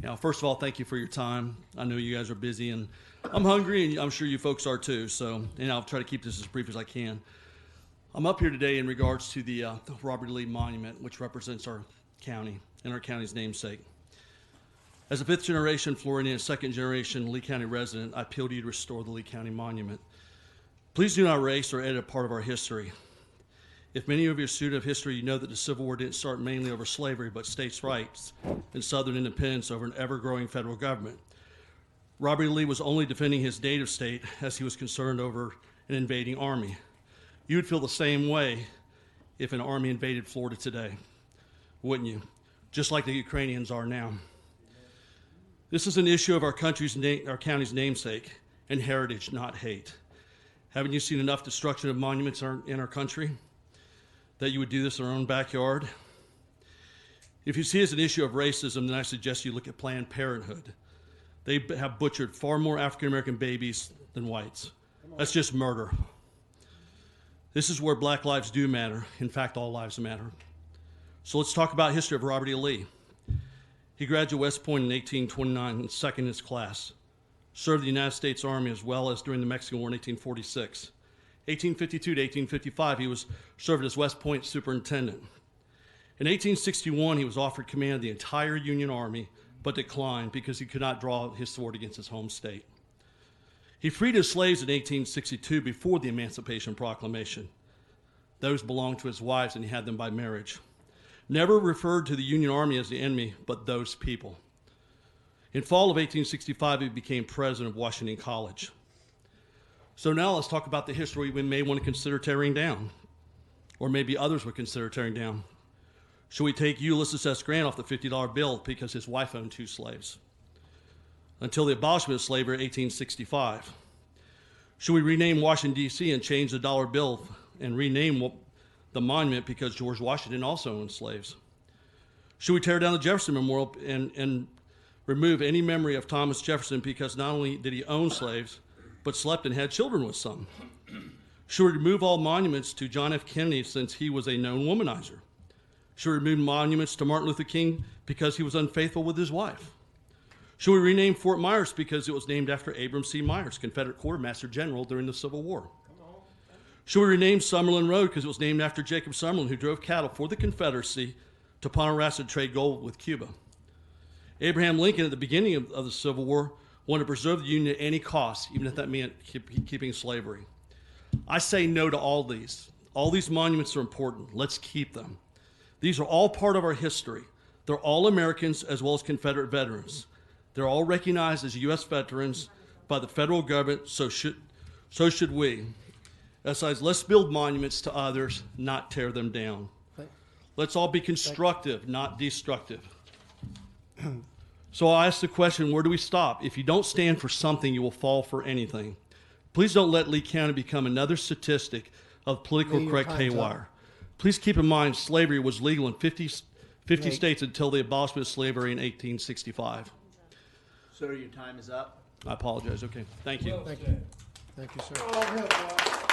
Now, first of all, thank you for your time. I know you guys are busy, and I'm hungry, and I'm sure you folks are too. So, and I'll try to keep this as brief as I can. I'm up here today in regards to the Robert E. Lee Monument, which represents our county and our county's namesake. As a fifth-generation Floridian and second-generation Lee County resident, I appeal to you to restore the Lee County Monument. Please do not erase or edit part of our history. If many of you are students of history, you know that the Civil War didn't start mainly over slavery, but states' rights and Southern independence over an ever-growing federal government. Robert E. Lee was only defending his native state as he was concerned over an invading army. You would feel the same way if an army invaded Florida today, wouldn't you? Just like the Ukrainians are now. This is an issue of our county's namesake and heritage, not hate. Haven't you seen enough destruction of monuments in our country that you would do this in our own backyard? If you see it as an issue of racism, then I suggest you look at Planned Parenthood. They have butchered far more African-American babies than whites. That's just murder. This is where black lives do matter. In fact, all lives matter. So let's talk about history of Robert E. Lee. He graduated West Point in 1829 and second in his class. Served the United States Army as well as during the Mexican War in 1846. 1852 to 1855, he was served as West Point superintendent. In 1861, he was offered command of the entire Union Army, but declined because he could not draw his sword against his home state. He freed his slaves in 1862 before the Emancipation Proclamation. Those belonged to his wives, and he had them by marriage. Never referred to the Union Army as the enemy, but those people. In fall of 1865, he became president of Washington College. So now let's talk about the history we may want to consider tearing down, or maybe others would consider tearing down. Should we take Ulysses S. Grant off the $50 bill because his wife owned 2 slaves? Until the abolishment of slavery in 1865. Should we rename Washington, D.C. and change the dollar bill and rename the monument because George Washington also owned slaves? Should we tear down the Jefferson Memorial and remove any memory of Thomas Jefferson because not only did he own slaves, but slept and had children with some? Should we remove all monuments to John F. Kennedy since he was a known womanizer? Should we remove monuments to Martin Luther King because he was unfaithful with his wife? Should we rename Fort Myers because it was named after Abram C. Myers, Confederate Quartermaster General during the Civil War? Should we rename Summerlin Road because it was named after Jacob Summerlin, who drove cattle for the Confederacy to Ponderosa to trade gold with Cuba? Abraham Lincoln, at the beginning of the Civil War, wanted to preserve the Union at any cost, even if that meant keeping slavery. I say no to all these. All these monuments are important. Let's keep them. These are all part of our history. They're all Americans as well as Confederate veterans. They're all recognized as U.S. veterans by the federal government, so should we. Besides, let's build monuments to others, not tear them down. Let's all be constructive, not destructive. So I ask the question, where do we stop? If you don't stand for something, you will fall for anything. Please don't let Lee County become another statistic of political correct haywire. Please keep in mind, slavery was legal in 50 states until the abolishment of slavery in 1865. Sir, your time is up. I apologize. Okay. Thank you. Thank you. Thank you, sir.